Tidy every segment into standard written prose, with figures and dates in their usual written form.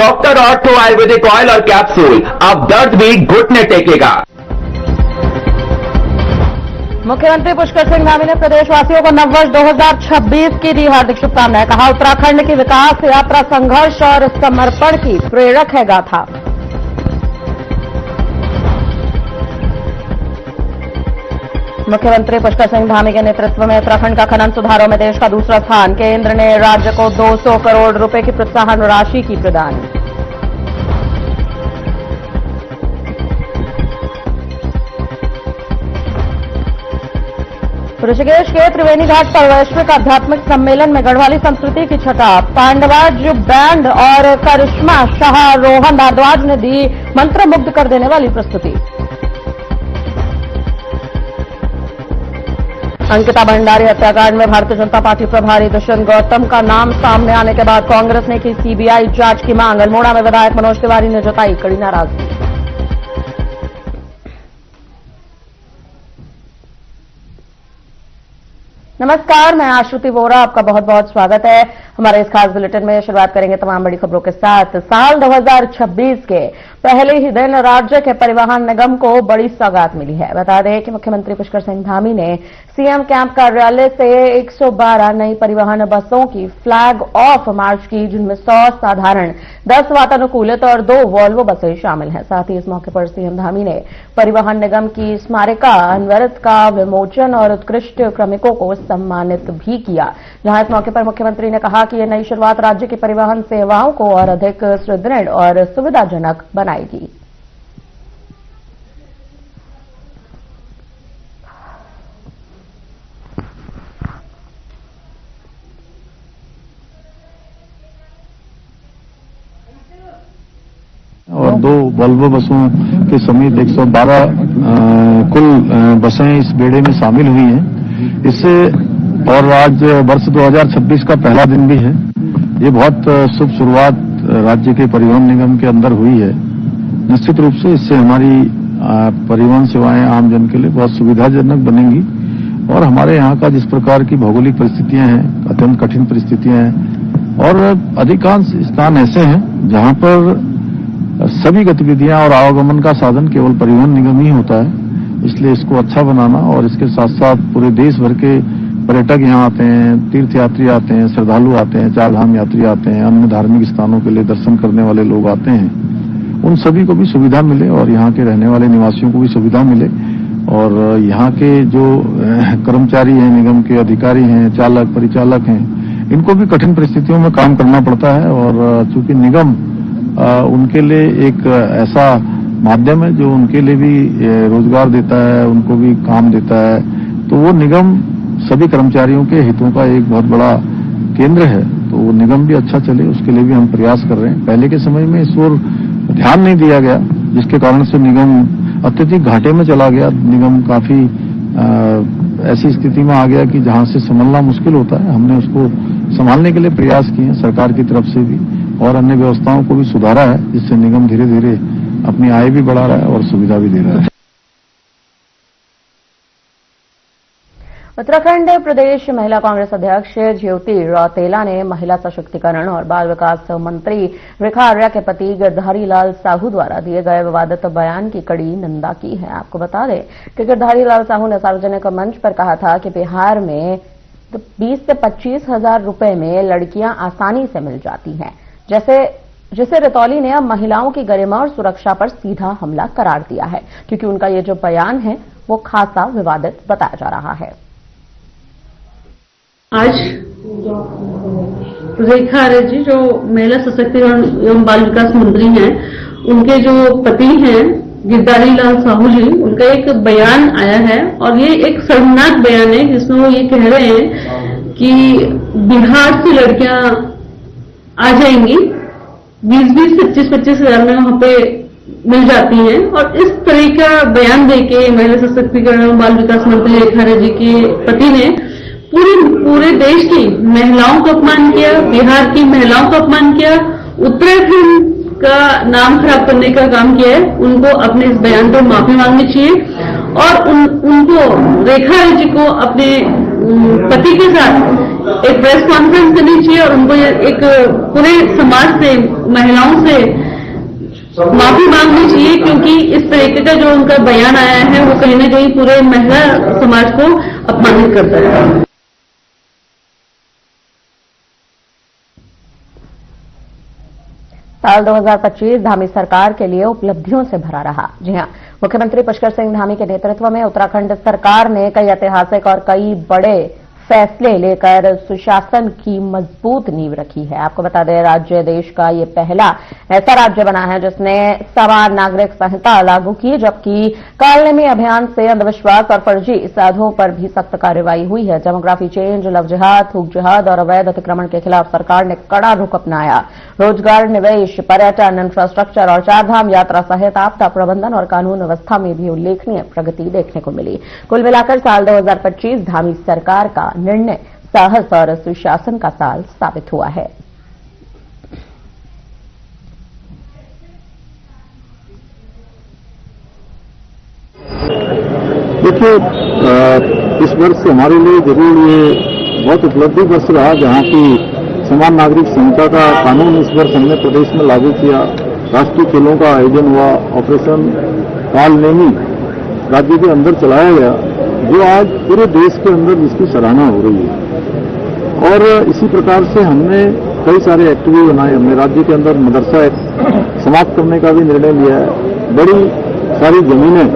Doctor ortho Ayurvedic oil और capsule, अब दर्द भी घुटने टेकेगा। मुख्यमंत्री पुष्कर सिंह धामी ने प्रदेशवासियों को नववर्ष 2026 की दी हार्दिक शुभकामनाएं। कहा, उत्तराखंड की विकास यात्रा संघर्ष और समर्पण की प्रेरक है गाथा। मुख्यमंत्री पुष्कर सिंह धामी के नेतृत्व में उत्तराखंड का खनन सुधारों में देश का दूसरा स्थान। केंद्र ने राज्य को 200 करोड़ रुपए की प्रोत्साहन राशि की प्रदान। ऋषिकेश के त्रिवेणी घाट पर वैश्विक आध्यात्मिक सम्मेलन में गढ़वाली संस्कृति की छटा। पांडवाज बैंड और करिश्मा शाह रोहन भारद्वाज ने दी मंत्रमुग्ध कर देने वाली प्रस्तुति। अंकिता भंडारी हत्याकांड में भारतीय जनता पार्टी प्रभारी दुष्यंत गौतम का नाम सामने आने के बाद कांग्रेस ने की सीबीआई जांच की मांग। अल्मोड़ा में विधायक मनोज तिवारी ने जताई कड़ी नाराजगी। नमस्कार, मैं आश्रुति वोरा, आपका बहुत बहुत स्वागत है हमारे इस खास बुलेटिन में। शुरुआत करेंगे तमाम बड़ी खबरों के साथ। साल 2026 के पहले ही दिन राज्य के परिवहन निगम को बड़ी सौगात मिली है। बता दें कि मुख्यमंत्री पुष्कर सिंह धामी ने सीएम कैंप कार्यालय से 112 नई परिवहन बसों की फ्लैग ऑफ मार्च की, जिनमें 100 साधारण, 10 वातानुकूलित और 2 वॉल्वो बसें शामिल हैं। साथ ही इस मौके पर सीएम धामी ने परिवहन निगम की स्मारिका अनवरत का विमोचन और उत्कृष्ट क्रमिकों को सम्मानित भी किया। जहां इस मौके पर मुख्यमंत्री ने कहा कि यह नई शुरुआत राज्य की परिवहन सेवाओं को और अधिक सुदृढ़ और सुविधाजनक बनाएगी। और 2 वॉल्वो बसों के समेत 112 कुल बसें इस बेड़े में शामिल हुई हैं। इससे और आज वर्ष 2026 का पहला दिन भी है। ये बहुत शुभ शुरुआत राज्य के परिवहन निगम के अंदर हुई है। निश्चित रूप से इससे हमारी परिवहन सेवाएं आम जन के लिए बहुत सुविधाजनक बनेंगी और हमारे यहाँ का जिस प्रकार की भौगोलिक परिस्थितियां हैं, अत्यंत कठिन परिस्थितियां हैं और अधिकांश स्थान ऐसे हैं जहां पर सभी गतिविधियां और आवागमन का साधन केवल परिवहन निगम ही होता है। इसलिए इसको अच्छा बनाना और इसके साथ साथ पूरे देश भर के पर्यटक यहाँ आते हैं, तीर्थयात्री आते हैं, श्रद्धालु आते हैं, चार धाम यात्री आते हैं, अन्य धार्मिक स्थानों के लिए दर्शन करने वाले लोग आते हैं। उन सभी को भी सुविधा मिले और यहाँ के रहने वाले निवासियों को भी सुविधा मिले और यहाँ के जो कर्मचारी हैं, निगम के अधिकारी हैं, चालक परिचालक हैं, इनको भी कठिन परिस्थितियों में काम करना पड़ता है और चूंकि निगम उनके लिए एक ऐसा माध्यम है जो उनके लिए भी रोजगार देता है, उनको भी काम देता है, तो वो निगम सभी कर्मचारियों के हितों का एक बहुत बड़ा केंद्र है। तो वो निगम भी अच्छा चले, उसके लिए भी हम प्रयास कर रहे हैं। पहले के समय में इस ओर ध्यान नहीं दिया गया, जिसके कारण से निगम अत्यधिक घाटे में चला गया। निगम काफी ऐसी स्थिति में आ गया कि जहां से संभलना मुश्किल होता है। हमने उसको संभालने के लिए प्रयास किए हैं सरकार की तरफ से भी और अन्य व्यवस्थाओं को भी सुधारा है, जिससे निगम धीरे धीरे अपनी आय भी बढ़ा रहा है और सुविधा भी दे रहा है। उत्तराखंड प्रदेश महिला कांग्रेस अध्यक्ष ज्योति रौतेला ने महिला सशक्तिकरण और बाल विकास मंत्री रेखा आर्या के पति गिरधारी लाल साहू द्वारा दिए गए विवादित बयान की कड़ी निंदा की है। आपको बता दें कि गिरधारी लाल साहू ने सार्वजनिक मंच पर कहा था कि बिहार में 20 से 25 हजार रुपए में लड़कियां आसानी से मिल जाती हैं, जिसे रतौली ने अब महिलाओं की गरिमा और सुरक्षा पर सीधा हमला करार दिया है, क्योंकि उनका ये जो बयान है वो खासा विवादित बताया जा रहा है। आज रेखा आर्या जी जो महिला सशक्तिकरण एवं बाल विकास मंत्री हैं, उनके जो पति हैं गिरधारी लाल साहू जी, उनका एक बयान आया है और ये एक शर्मनाक बयान है, जिसमें वो ये कह रहे हैं कि बिहार से लड़कियां आ जाएंगी 20-20, 25-25 हजार में वहां पे मिल जाती हैं। और इस तरह का बयान देके महिला सशक्तिकरण एवं बाल विकास मंत्री रेखा आर्या जी के पति ने पूरे देश की महिलाओं का अपमान किया, बिहार की महिलाओं का अपमान किया, उत्तराखंड का नाम खराब करने का काम किया है। उनको अपने इस बयान पर माफी मांगनी चाहिए और उनको रेखा आर्या जी को अपने पति के साथ एक प्रेस कॉन्फ्रेंस करनी चाहिए और उनको एक पूरे समाज से, महिलाओं से माफी मांगनी चाहिए, क्योंकि इस तरीके का जो उनका बयान आया है वो कहीं ना कहीं पूरे महिला समाज को अपमानित करता है। साल 2025 धामी सरकार के लिए उपलब्धियों से भरा रहा। जी हां, मुख्यमंत्री पुष्कर सिंह धामी के नेतृत्व में उत्तराखंड सरकार ने कई ऐतिहासिक और कई बड़े फैसले लेकर सुशासन की मजबूत नींव रखी है। आपको बता दें, राज्य देश का ये पहला ऐसा राज्य बना है जिसने समान नागरिक संहिता लागू की, जबकि कालनेमी अभियान से अंधविश्वास और फर्जी साधुओं पर भी सख्त कार्रवाई हुई है। डेमोग्राफी चेंज, लव जिहाद, थूक जिहाद और अवैध अतिक्रमण के खिलाफ सरकार ने कड़ा रुख अपनाया। रोजगार, निवेश, पर्यटन, इंफ्रास्ट्रक्चर और चारधाम यात्रा सहित आपदा प्रबंधन और कानून व्यवस्था में भी उल्लेखनीय प्रगति देखने को मिली। कुल मिलाकर साल 2025 धामी सरकार का निर्णय साहस और सुशासन का साल साबित हुआ है। देखिए, इस वर्ष हमारे लिए जरूर ये बहुत उपलब्धि वर्ष रहा, जहाँ की समान नागरिक संहिता का कानून इस वर्ष हमने प्रदेश में लागू किया। राष्ट्रीय खेलों का आयोजन हुआ, ऑपरेशन कालनेमी राज्य के अंदर चलाया गया, जो आज पूरे देश के अंदर जिसकी सराहना हो रही है। और इसी प्रकार से हमने कई सारे एक्टिविटी बनाए। हमने राज्य के अंदर मदरसा एक्ट समाप्त करने का भी निर्णय लिया है। बड़ी सारी जमीनें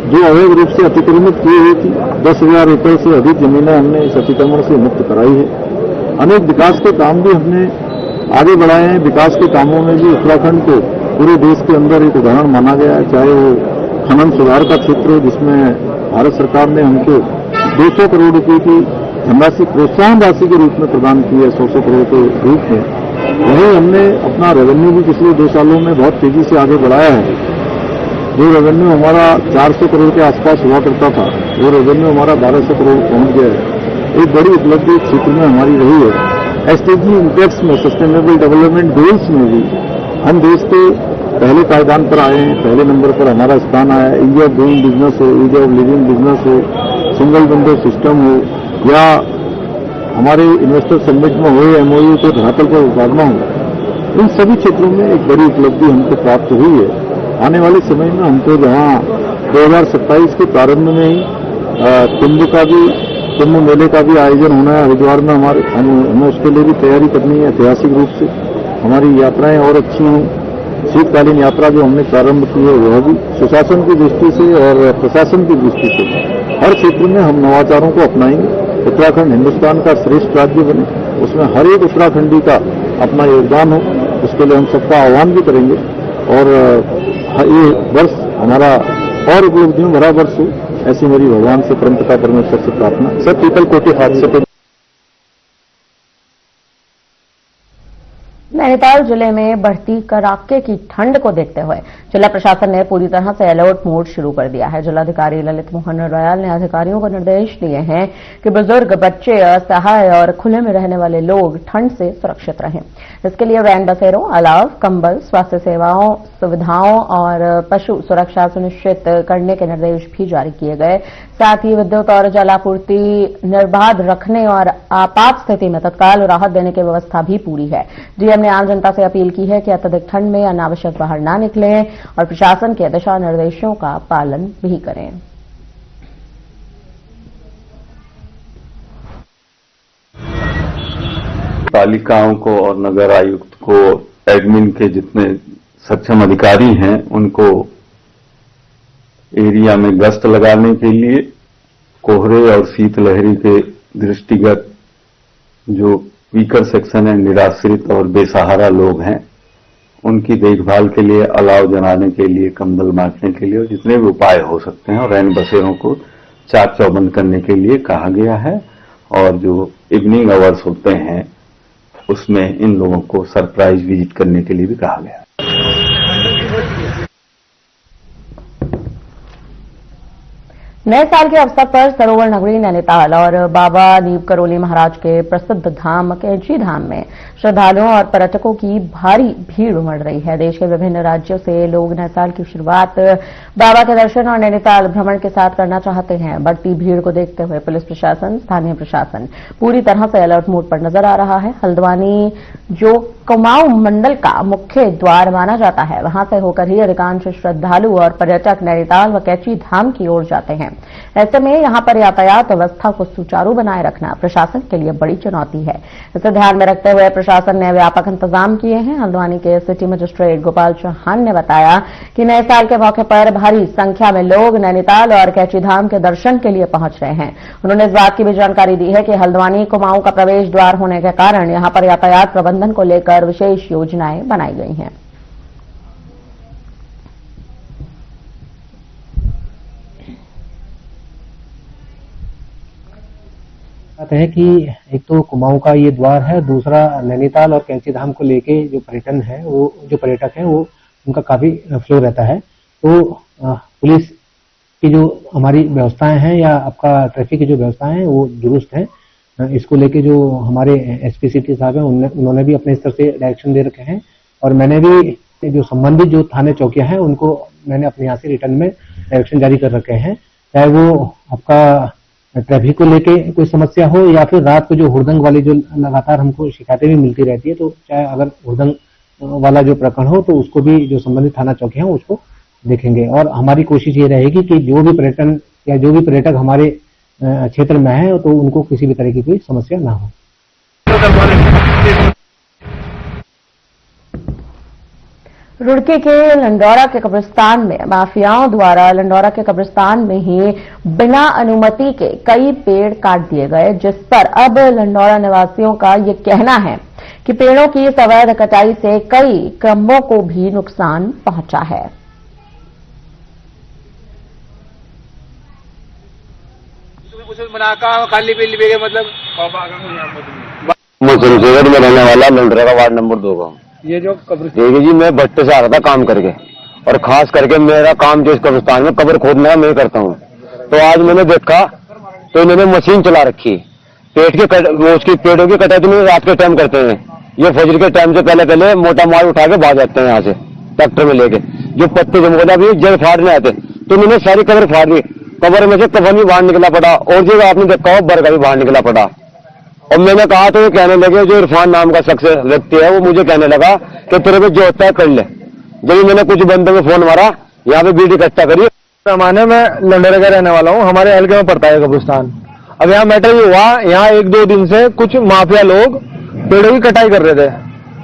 जो अवैध रूप से अतिक्रमित की हुई थी, 10,000 एकड़ से अधिक जमीनें हमने इस अतिक्रमण से मुक्त कराई है। अनेक विकास के काम भी हमने आगे बढ़ाए हैं। विकास के कामों में भी उत्तराखंड को पूरे देश के अंदर एक उदाहरण माना गया है, चाहे वो खनन सुधार का क्षेत्र हो, जिसमें भारत सरकार ने हमको 200 करोड़ रुपए की धनराशि प्रोत्साहन राशि के रूप में प्रदान की है, 100 करोड़ के रूप में। वहीं हमने अपना रेवेन्यू भी पिछले 2 सालों में बहुत तेजी से आगे बढ़ाया है। जो रेवेन्यू हमारा 400 करोड़ के आसपास हुआ करता था, वो रेवेन्यू हमारा 1200 करोड़ पहुंच गया है। एक बड़ी उपलब्धि क्षेत्र में हमारी रही है। एसडीजी इंडेक्स में, सस्टेनेबल डेवलपमेंट गोल्स में भी हम देश के पहले पायदान पर आए हैं। पहले नंबर पर हमारा स्थान आया है। ईज ऑफ डूइंग बिजनेस हो, ईज ऑफ लिविंग बिजनेस हो, सिंगल विंडो सिस्टम हो, या हमारे इन्वेस्टर समिट में हो, एमओयू को धरातल पर उतारना हो, इन सभी क्षेत्रों में एक बड़ी उपलब्धि हमको प्राप्त हुई है। आने वाले समय में हमको जहां 2027 के प्रारंभ में ही कुंभ मेले का भी आयोजन होना है हरिद्वार में, हमें उसके लिए भी तैयारी करनी है। ऐतिहासिक रूप से हमारी यात्राएं और अच्छी हों। शीतकालीन यात्रा जो हमने प्रारंभ की है, वह भी सुशासन की दृष्टि से और प्रशासन की दृष्टि से हर क्षेत्र में हम नवाचारों को अपनाएंगे। उत्तराखंड हिंदुस्तान का श्रेष्ठ राज्य बने, उसमें हर एक उत्तराखंडी का अपना योगदान हो, उसके लिए हम सबका आह्वान भी करेंगे। और ये वर्ष हमारा और उपलब्धियों भरा वर्ष हो, ऐसी मेरी भगवान से, परमपिता परमेश्वर से प्रार्थना। सब पीपल कोटि हादसे पे नैनीताल जिले में बढ़ती कड़ाके की ठंड को देखते हुए जिला प्रशासन ने पूरी तरह से अलर्ट मोड शुरू कर दिया है। जिलाधिकारी ललित मोहन रयाल ने अधिकारियों को निर्देश दिए हैं कि बुजुर्ग, बच्चे, असहाय और खुले में रहने वाले लोग ठंड से सुरक्षित रहें। इसके लिए रैन बसेरों, अलाव, कंबल, स्वास्थ्य सेवाओं, सुविधाओं और पशु सुरक्षा सुनिश्चित करने के निर्देश भी जारी किए गए। साथ ही विद्युत और जलापूर्ति निर्बाध रखने और आपात स्थिति में तत्काल राहत देने की व्यवस्था भी पूरी है। डीएम ने आम जनता से अपील की है कि अत्यधिक ठंड में अनावश्यक बाहर न निकलें और प्रशासन के दिशा निर्देशों का पालन भी करें। पालिकाओं को और नगर आयुक्त को, एडमिन के जितने सक्षम अधिकारी हैं, उनको एरिया में गश्त लगाने के लिए कोहरे और शीतलहरी के दृष्टिगत जो वीकर सेक्शन है, निराश्रित और बेसहारा लोग हैं, उनकी देखभाल के लिए, अलाव जलाने के लिए, कंबल बांटने के लिए और जितने भी उपाय हो सकते हैं, और रैन बसेरों को चाक चौबंद करने के लिए कहा गया है। और जो इवनिंग आवर्स होते हैं उसमें इन लोगों को सरप्राइज विजिट करने के लिए भी कहा गया है। नए साल के अवसर पर सरोवर नगरी नैनीताल और बाबा नीम करोली महाराज के प्रसिद्ध धाम कैंची धाम में श्रद्धालुओं और पर्यटकों की भारी भीड़ उमड़ रही है। देश के विभिन्न राज्यों से लोग नए साल की शुरुआत बाबा के दर्शन और नैनीताल भ्रमण के साथ करना चाहते हैं। बढ़ती भीड़ को देखते हुए पुलिस प्रशासन, स्थानीय प्रशासन पूरी तरह से अलर्ट मोड पर नजर आ रहा है। हल्द्वानी, जो कुमाऊं मंडल का मुख्य द्वार माना जाता है, वहां से होकर ही अधिकांश श्रद्धालु और पर्यटक नैनीताल व कैंची धाम की ओर जाते हैं। ऐसे में यहां पर यातायात व्यवस्था को सुचारू बनाए रखना प्रशासन के लिए बड़ी चुनौती है। इसे ध्यान में रखते हुए प्रशासन ने व्यापक इंतजाम किए हैं। हल्द्वानी के सिटी मजिस्ट्रेट गोपाल चौहान ने बताया कि नए साल के मौके पर भारी संख्या में लोग नैनीताल और कैंची धाम के दर्शन के लिए पहुंच रहे हैं। उन्होंने इस बात की भी जानकारी दी है कि हल्द्वानी कुमाऊं का प्रवेश द्वार होने के कारण यहां पर यातायात प्रबंधन को लेकर विशेष योजनाएं बनाई गई हैं। बात है कि एक तो कुमाऊं का ये द्वार है, दूसरा नैनीताल और कैंची धाम को लेके जो पर्यटन है, वो जो पर्यटक है वो उनका काफी फ्लो रहता है। तो पुलिस की जो हमारी व्यवस्थाएं हैं या आपका ट्रैफिक की जो व्यवस्थाएं हैं वो दुरुस्त है। इसको लेके जो हमारे एसपी सिटी साहब हैं उन्होंने भी अपने स्तर से डायरेक्शन दे रखे हैं और मैंने भी जो संबंधित जो थाने चौकियां हैं उनको मैंने अपने यहाँ से रिटर्न में डायरेक्शन जारी कर रखे हैं। चाहे वो आपका ट्रैफिक को लेके कोई समस्या हो या फिर रात को जो हुड़दंग वाली जो लगातार हमको शिकायतें भी मिलती रहती है, तो चाहे अगर हुड़दंग वाला जो प्रकरण हो तो उसको भी जो संबंधित थाना चौकी है उसको देखेंगे। और हमारी कोशिश ये रहेगी कि जो भी पर्यटन या जो भी पर्यटक हमारे क्षेत्र में है तो उनको किसी भी तरह की कोई समस्या ना हो। रुड़की के लंडौरा के कब्रिस्तान में माफियाओं द्वारा लंडौरा के कब्रिस्तान में ही बिना अनुमति के कई पेड़ काट दिए गए, जिस पर अब लंडौरा निवासियों का ये कहना है कि पेड़ों की इस अवैध कटाई से कई क्रमों को भी नुकसान पहुंचा है। मुझे में रहने वाला लंडौरा का वार्ड नंबर 2 का। ये जो देखिए जी, मैं भट्टे से आ रहा था काम करके और खास करके मेरा काम जो इस कब्रिस्तान में कब्र खोदने का मैं करता हूँ। तो आज मैंने देखा तो इन्होंने मशीन चला रखी, उसकी पेड़ों की कटाई तो रात के टाइम करते हैं। ये फजर के टाइम से पहले मोटा माल उठा के भाग जाते हैं यहाँ से ट्रैक्टर में लेके। जो पत्ते जमोदा भी जड़ फाड़ने आते तो इन्होंने सारी कब्र फाड़ दी। कब्र में से कफन भी बाहर निकला पड़ा और जो आपने देखा हो बरगा भी बाहर निकला पड़ा। और मैंने कहा तो वो कहने लगे, जो इरफान नाम का शख्स व्यक्ति है वो मुझे कहने लगा कि तेरे पे जो होता है कर ले। जब मैंने कुछ बंदों में फोन मारा, यहाँ पे बीड़ी इकट्ठा करी। जमाने में लंडौरा का रहने वाला हूँ, हमारे हल्के में पड़ता है कब्रिस्तान। अब यहाँ मैटर ये हुआ, यहाँ 1-2 दिन से कुछ माफिया लोग पेड़ों की कटाई कर रहे थे।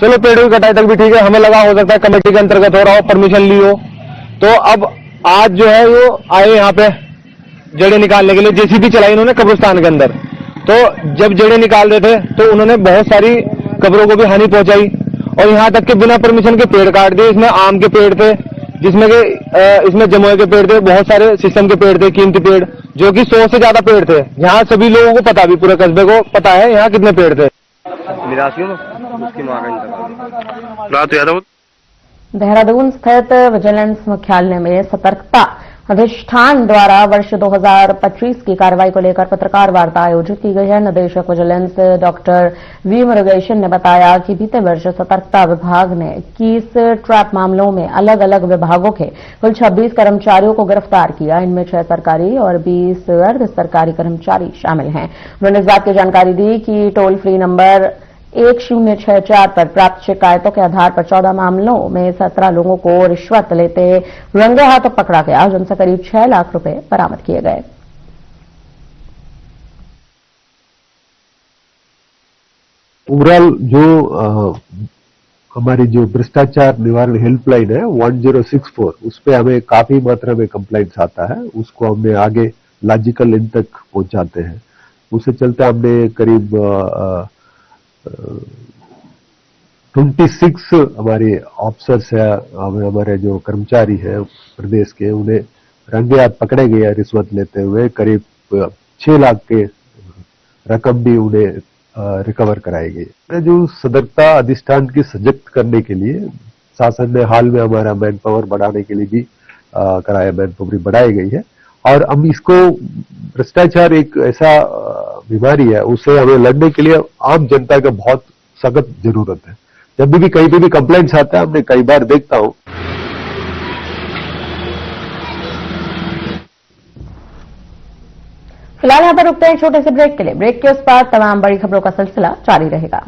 चलो पेड़ों की कटाई तक भी ठीक है, हमें लगा हो सकता है कमेटी के अंतर्गत हो रहा हो, परमिशन ली हो। तो अब आज जो है वो आए यहाँ पे जड़ें निकालने के लिए, जेसीबी चलाई इन्होंने कब्रिस्तान के अंदर। तो जब जड़ें निकाल रहे थे तो उन्होंने बहुत सारी कब्रों को भी हानि पहुंचाई और यहाँ तक के बिना परमिशन के पेड़ काट दिए। इसमें आम के पेड़ थे, जिसमें के इसमें जमुए के पेड़ थे, बहुत सारे शीशम के पेड़ थे, कीमती पेड़, जो कि 100 से ज्यादा पेड़ थे। यहाँ सभी लोगों को पता भी, पूरे कस्बे को पता है यहाँ कितने पेड़ थे। देहरादून स्थित विजिलेंस मुख्यालय में सतर्कता अधिष्ठान द्वारा वर्ष 2025 की कार्रवाई को लेकर पत्रकार वार्ता आयोजित की गई है। निदेशक विजिलेंस डॉक्टर वी मुरुगेशन ने बताया कि बीते वर्ष सतर्कता विभाग ने 21 ट्रैप मामलों में अलग अलग विभागों के कुल 26 कर्मचारियों को गिरफ्तार किया। इनमें 6 सरकारी और 20 अर्ध सरकारी कर्मचारी शामिल हैं। उन्होंने इस बात की जानकारी दी कि टोल फ्री नंबर 1064 पर प्राप्त शिकायतों के आधार पर 14 मामलों में 17 लोगों को रिश्वत लेते रंगे हाथ पकड़ा गया, जिनसे करीब 6 लाख रुपए बरामद किए गए। ओवरऑल जो हमारी जो भ्रष्टाचार निवारण हेल्पलाइन है 1064, उस पे हमें काफी मात्रा में कंप्लेंट्स आता है, उसको हमने आगे लॉजिकल इन तक पहुंचाते हैं। उससे चलते हमने करीब 26 हमारे ऑफिसर्स है, हमारे जो कर्मचारी है प्रदेश के, उन्हें रंगे हाथ पकड़े गए रिश्वत लेते हुए। करीब 6 लाख के रकम भी उन्हें रिकवर कराई गई। जो सतर्कता अधिष्ठान की सजग करने के लिए शासन ने हाल में हमारा मैन पावर बढ़ाने के लिए भी कराया, मैन पावर बढ़ाई गई है और हम इसको, भ्रष्टाचार एक ऐसा बीमारी है, उसे हमें लड़ने के लिए आम जनता का बहुत सख्त जरूरत है। जब भी कहीं पे भी कंप्लेंट्स आता है, हमने कई बार देखता हूं। फिलहाल यहाँ पर रुकते हैं छोटे से ब्रेक के लिए। ब्रेक के उस पार तमाम बड़ी खबरों का सिलसिला जारी रहेगा।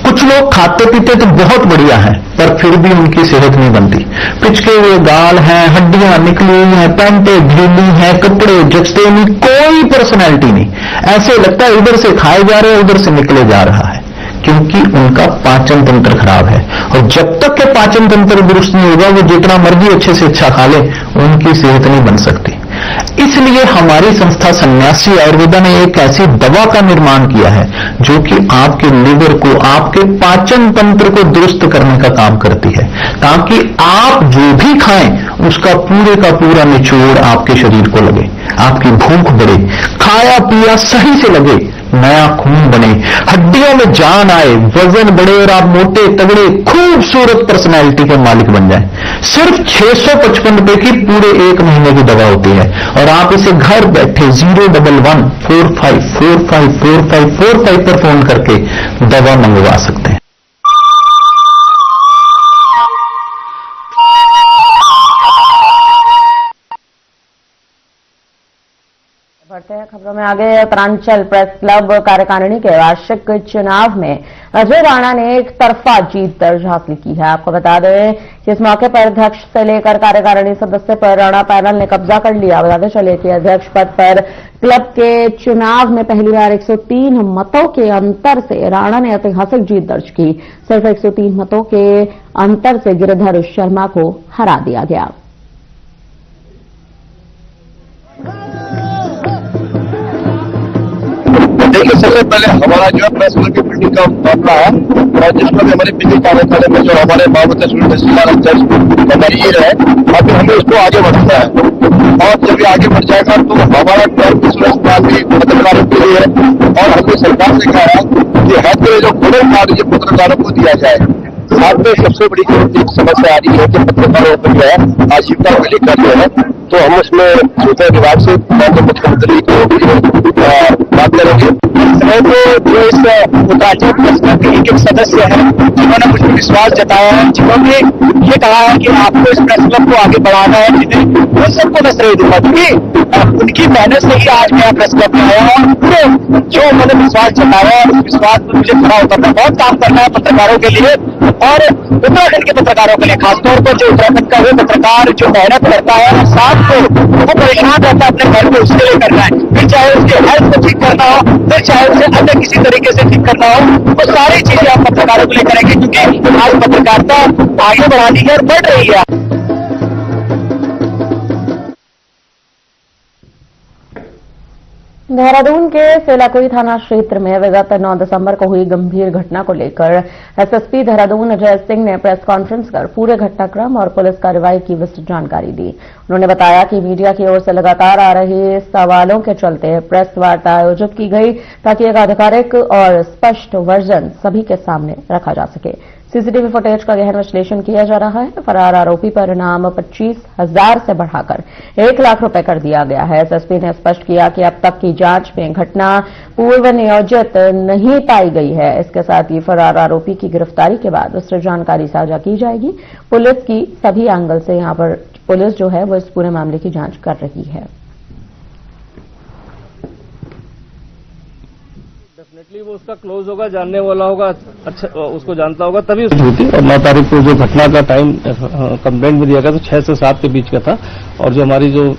कुछ लोग खाते पीते तो बहुत बढ़िया हैं, पर फिर भी उनकी सेहत नहीं बनती। पिचके हुए गाल हैं, हड्डियां निकली हुई हैं, पैंटें ढीली हैं, कपड़े जचते नहीं, कोई पर्सनैलिटी नहीं। ऐसे लगता है इधर से खाए जा रहे हैं, उधर से निकले जा रहा है, क्योंकि उनका पाचन तंत्र खराब है। और जब तक के पाचन तंत्र दुरुस्त नहीं होगा, वो जितना मर्जी अच्छे से अच्छा खा ले, उनकी सेहत नहीं बन सकती। इसलिए हमारी संस्था सन्यासी आयुर्वेदा ने एक ऐसी दवा का निर्माण किया है जो कि आपके लिवर को, आपके पाचन तंत्र को दुरुस्त करने का काम करती है, ताकि आप जो भी खाएं उसका पूरे का पूरा निचोड़ आपके शरीर को लगे, आपकी भूख बढ़े, खाया पिया सही से लगे, नया खून बने, हड्डियों में जान आए, वजन बढ़े और आप मोटे तगड़े खूबसूरत पर्सनैलिटी के मालिक बन जाएं। सिर्फ 655 रुपए की पूरे 1 महीने की दवा होती है और आप इसे घर बैठे 01145454545 पर फोन करके दवा मंगवा सकते हैं। बढ़ते हैं खबरों में आगे। उत्तरांचल प्रेस क्लब कार्यकारिणी के वार्षिक चुनाव में अजय राणा ने एक तरफा जीत दर्ज हासिल की है। आपको बता दें कि इस मौके पर अध्यक्ष से लेकर कार्यकारिणी सदस्य पर राणा पैनल ने कब्जा कर लिया। बताते चले कि अध्यक्ष पद पर क्लब के चुनाव में पहली बार 103 मतों के अंतर से राणा ने ऐतिहासिक जीत दर्ज की। सिर्फ 103 मतों के अंतर से गिरिधर शर्मा को हरा दिया गया। देखिए, सबसे पहले हमारा जो है प्रेस क्लब की बिल्डिंग का मामला है, और जिसमें भी हमारे बिजली कार्यकाल में जो हमारे बाबत तहसीलदार अध्यक्ष बनाइए है, अभी हमें उसको आगे बढ़ाना है। और जब ये आगे बढ़ जाएगा तो हमारा टर्म इंश्योरेंस प्लान भी पत्रकारों के लिए है, और हमने सरकार से कहा है कि हर जो गोल्डन कार्ड ये पत्रकारों को दिया जाए। साथ में सबसे बड़ी एक समस्या आ रही है कि पत्रकारों को जो है आजीविका को लेकर जो है, तो हम उसमें सूचना विभाग से मुख्यमंत्री को बात करेंगे। तो जो इस उत्तरांचल प्रेस क्लब के एक सदस्य हैं जिन्होंने मुझ पर विश्वास जताया है, जिन्होंने ये कहा है कि आपको इस प्रेस क्लब को आगे बढ़ाना है, जिन्हें वो सबको मैं श्रेय दूंगा, क्योंकि उनकी मेहनत से ही आज मैं प्रेस क्लब में आया हूँ। और पूरे जो उन्होंने विश्वास जताया है, उस विश्वास पर मुझे खड़ा उतरना, बहुत काम करना है पत्रकारों के लिए और उत्तराखंड के पत्रकारों के लिए, खासतौर पर जो उत्तराखंड का वो पत्रकार जो मेहनत करता है और साथ को वो परेशान रहता है अपने घर में, उसके लिए करना है। फिर चाहे उसके हेल्थ को ठीक करना हो, फिर चाहे उसे अन्य किसी तरीके से ठीक करना हो, वो सारी चीजें हम पत्रकारों के लिए करेंगे, क्योंकि आज पत्रकारिता आगे बढ़ानी है और बढ़ रही है। देहरादून के सेलाकुई थाना क्षेत्र में विगत 9 दिसंबर को हुई गंभीर घटना को लेकर एसएसपी देहरादून अजय सिंह ने प्रेस कॉन्फ्रेंस कर पूरे घटनाक्रम और पुलिस कार्रवाई की विस्तृत जानकारी दी। उन्होंने बताया कि मीडिया की ओर से लगातार आ रहे सवालों के चलते प्रेस वार्ता आयोजित की गई, ताकि एक आधिकारिक और स्पष्ट वर्जन सभी के सामने रखा जा सके। सीसीटीवी फुटेज का गहन विश्लेषण किया जा रहा है। फरार आरोपी पर इनाम 25,000 से बढ़ाकर 1 लाख रुपए कर दिया गया है। एसएसपी ने स्पष्ट किया कि अब तक की जांच में घटना पूर्व नियोजित नहीं पाई गई है। इसके साथ ही फरार आरोपी की गिरफ्तारी के बाद विस्तृत जानकारी साझा की जाएगी। पुलिस की सभी एंगल से यहां पर पुलिस जो है वो इस पूरे मामले की जांच कर रही है। डेफिनेटली वो उसका क्लोज होगा, जानने वाला होगा, अच्छा उसको जानता होगा, तभी होती। और 9 तारीख को जो घटना का टाइम कंप्लेंट में दिया गया तो 6 से 7 के बीच का था, और जो हमारी जो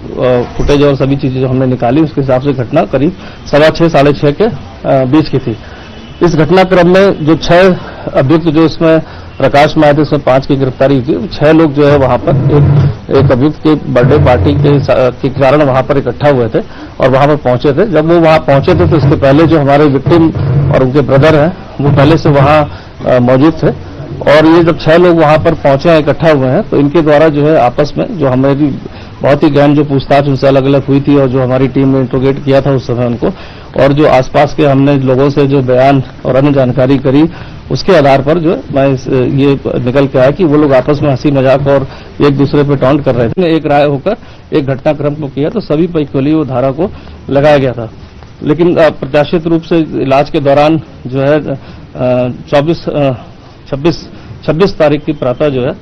फुटेज और सभी चीजें जो हमने निकाली उसके हिसाब से घटना करीब 6:15 साढ़े 6 के बीच की थी। इस घटनाक्रम में जो 6 अभियुक्त जो इसमें प्रकाश में आए थे, उसमें 5 की गिरफ्तारी हुई थी। 6 लोग जो है वहां पर एक अभियुक्त के बर्थडे पार्टी के कारण वहां पर इकट्ठा हुए थे और वहां पर पहुंचे थे। जब वो वहां पहुंचे थे तो इसके पहले जो हमारे विक्टिम और उनके ब्रदर हैं वो पहले से वहां मौजूद थे, और ये जब 6 लोग वहां पर पहुंचे हैं, इकट्ठा हुए हैं, तो इनके द्वारा जो है आपस में जो हमारी बहुत ही गहन जो पूछताछ उनसे अलग अलग हुई थी और जो हमारी टीम ने इंट्रोगेट किया था उस समय और जो आसपास के हमने लोगों से जो बयान और अन्य जानकारी करी, उसके आधार पर जो मैं ये निकल के आया कि वो लोग आपस में हंसी मजाक और एक दूसरे पे टॉन्ट कर रहे थे। एक राय होकर एक घटनाक्रम को किया तो सभी पर इक्वली वो धारा को लगाया गया था। लेकिन प्रत्याशित रूप से इलाज के दौरान जो है 26 तारीख की प्रातः जो है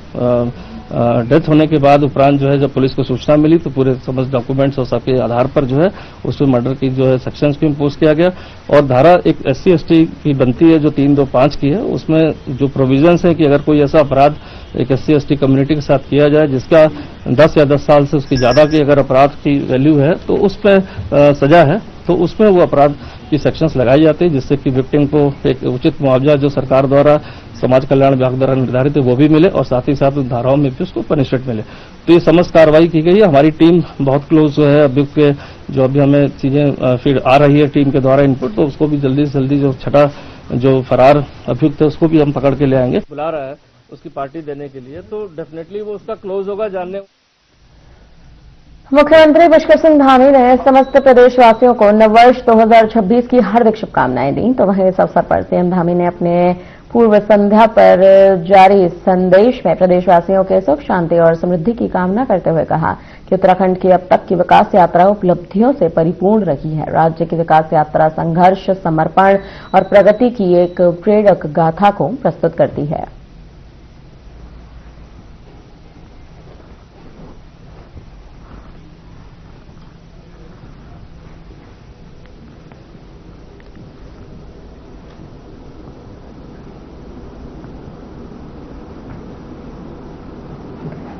डेथ होने के बाद उपरांत जो है जब पुलिस को सूचना मिली तो पूरे समस्त डॉक्यूमेंट्स और सबके आधार पर जो है उसमें मर्डर की जो है सेक्शंस को इम्पोज किया गया। और धारा एक SC/ST की बनती है जो 325 की है, उसमें जो प्रोविजंस है कि अगर कोई ऐसा अपराध एक SC/ST कम्युनिटी के साथ किया जाए जिसका 10 या 10 साल से उसकी ज्यादा की अगर अपराध की वैल्यू है तो उस पर सजा है, तो उसमें वो अपराध की सेक्शंस लगाई जाती है जिससे कि विक्टिम को एक उचित मुआवजा जो सरकार द्वारा समाज कल्याण विभाग द्वारा निर्धारित है वो भी मिले और साथ ही साथ धाराओं में भी उसको पनिशमेंट मिले। तो ये समस्त कार्रवाई की गई है। हमारी टीम बहुत क्लोज जो है अभियुक्त के जो अभी हमें चीजें फीड आ रही है टीम के द्वारा इनपुट, तो उसको भी जल्दी से जल्दी जो छठा जो फरार अभियुक्त है उसको भी हम पकड़ के ले आएंगे। बुला रहा है उसकी पार्टी देने के लिए, तो डेफिनेटली वो उसका क्लोज होगा जानने। मुख्यमंत्री पुष्कर सिंह धामी ने समस्त प्रदेशवासियों को नववर्ष 2026 की हार्दिक शुभकामनाएं दी। तो वहीं इस अवसर पर सीएम धामी ने अपने पूर्व संध्या पर जारी संदेश में प्रदेशवासियों के सुख, शांति और समृद्धि की कामना करते हुए कहा कि उत्तराखंड की अब तक की विकास यात्रा उपलब्धियों से परिपूर्ण रही है। राज्य की विकास यात्रा संघर्ष, समर्पण और प्रगति की एक प्रेरक गाथा को प्रस्तुत करती है।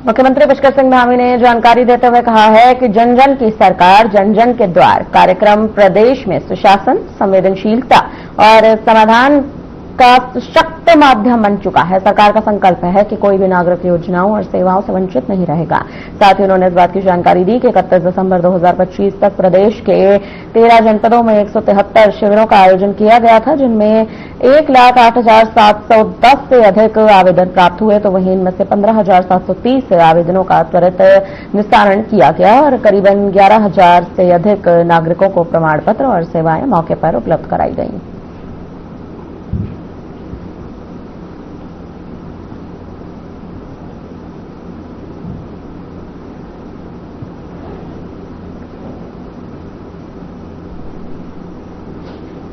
मुख्यमंत्री पुष्कर सिंह धामी ने जानकारी देते हुए कहा है कि जन जन की सरकार, जन जन के द्वार कार्यक्रम प्रदेश में सुशासन, संवेदनशीलता और समाधान का सशक्त माध्यम बन चुका है। सरकार का संकल्प है कि कोई भी नागरिक योजनाओं और सेवाओं से वंचित नहीं रहेगा। साथ ही उन्होंने इस बात की जानकारी दी कि 31 दिसंबर 2025 तक प्रदेश के 13 जनपदों में 173 शिविरों का आयोजन किया गया था, जिनमें 1,08,710 से अधिक आवेदन प्राप्त हुए। तो वहीं इनमें से 15,730 आवेदनों का त्वरित निस्तारण किया गया और करीबन 11,000 से अधिक नागरिकों को प्रमाण पत्र और सेवाएं मौके पर उपलब्ध कराई गई।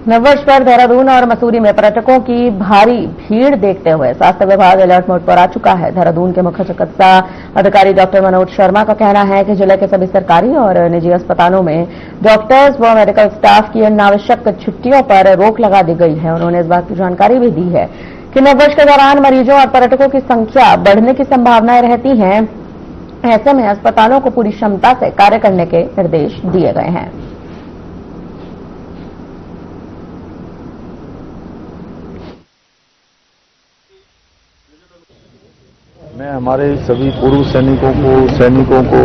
नववर्ष पर देहरादून और मसूरी में पर्यटकों की भारी भीड़ देखते हुए स्वास्थ्य विभाग अलर्ट मोड पर आ चुका है। देहरादून के मुख्य चिकित्सा अधिकारी डॉक्टर मनोज शर्मा का कहना है कि जिले के सभी सरकारी और निजी अस्पतालों में डॉक्टर्स व मेडिकल स्टाफ की अनावश्यक छुट्टियों पर रोक लगा दी गई है। उन्होंने इस बात की जानकारी भी दी है कि नववर्ष के दौरान मरीजों और पर्यटकों की संख्या बढ़ने की संभावनाएं रहती हैं। ऐसे में अस्पतालों को पूरी क्षमता से कार्य करने के निर्देश दिए गए हैं। मैं हमारे सभी पूर्व सैनिकों को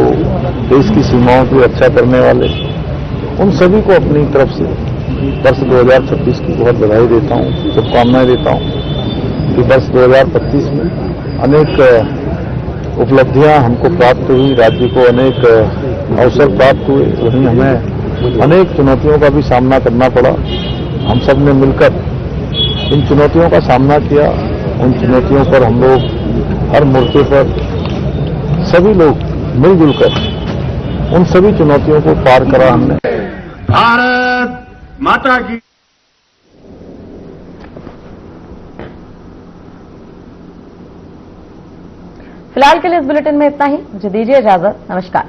देश की सीमाओं की रक्षा करने वाले उन सभी को अपनी तरफ से वर्ष 2026 की बहुत बधाई देता हूं, शुभकामनाएं देता हूं कि वर्ष 2025 में अनेक उपलब्धियां हमको प्राप्त हुई, राज्य को अनेक अवसर प्राप्त हुए। वहीं हमें अनेक चुनौतियों का भी सामना करना पड़ा। हम सब ने मिलकर इन चुनौतियों का सामना किया। उन चुनौतियों पर हम लोग हर मोर्चे पर सभी लोग मिलजुल कर उन सभी चुनौतियों को पार करा हमने। भारत माता की। फिलहाल के लिए इस बुलेटिन में इतना ही। मुझे दीजिए इजाजत। नमस्कार।